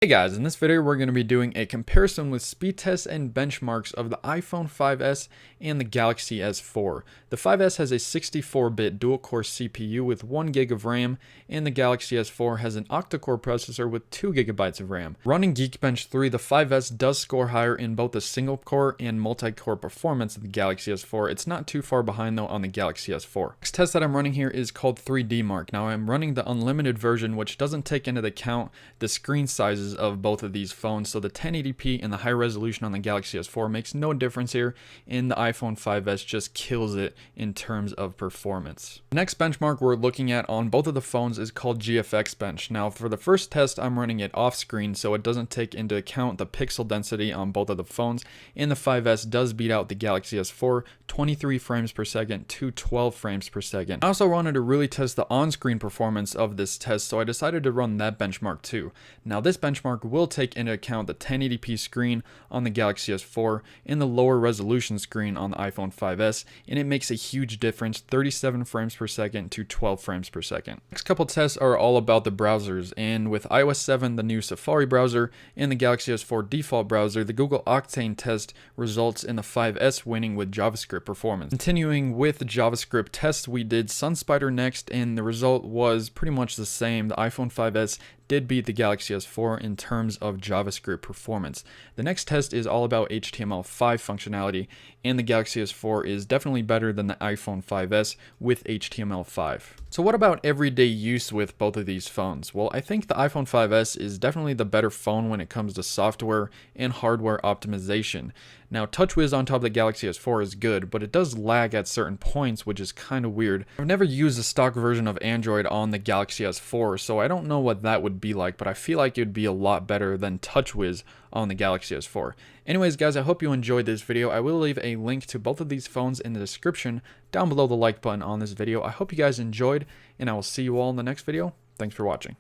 Hey guys, in this video we're going to be doing a comparison with speed tests and benchmarks of the iPhone 5s and the Galaxy S4. The 5s has a 64-bit dual-core CPU with 1 GB of RAM, and the Galaxy S4 has an octa-core processor with 2 GB of RAM. Running Geekbench 3, the 5s does score higher in both the single-core and multi-core performance of the Galaxy S4. It's not too far behind though on the Galaxy S4. Next test that I'm running here is called 3D Mark. Now I'm running the unlimited version, which doesn't take into account the screen sizes of both of these phones, so the 1080p and the high resolution on the Galaxy S4 makes no difference here, and the iPhone 5s just kills it in terms of performance. The next benchmark we're looking at on both of the phones is called GFX Bench. Now for the first test I'm running it off screen, so it doesn't take into account the pixel density on both of the phones, and the 5s does beat out the Galaxy S4 23 frames per second to 12 frames per second. I also wanted to really test the on-screen performance of this test, so I decided to run that benchmark too. Now this benchmark will take into account the 1080p screen on the Galaxy S4 and the lower resolution screen on the iPhone 5s, and it makes a huge difference, 37 frames per second to 12 frames per second. Next couple tests are all about the browsers, and with iOS 7, the new Safari browser, and the Galaxy S4 default browser, the Google Octane test results in the 5s winning with JavaScript performance. Continuing with the JavaScript tests, we did SunSpider next, and the result was pretty much the same. The iPhone 5s did beat the Galaxy S4 in terms of JavaScript performance. The next test is all about HTML5 functionality, and the Galaxy S4 is definitely better than the iPhone 5s with HTML5. So what about everyday use with both of these phones? Well, I think the iPhone 5s is definitely the better phone when it comes to software and hardware optimization. Now, TouchWiz on top of the Galaxy S4 is good, but it does lag at certain points, which is kind of weird. I've never used a stock version of Android on the Galaxy S4, so I don't know what that would be like, but I feel like it would be a lot better than TouchWiz on the Galaxy S4. Anyways, guys, I hope you enjoyed this video. I will leave a link to both of these phones in the description down below the like button on this video. I hope you guys enjoyed, and I will see you all in the next video. Thanks for watching.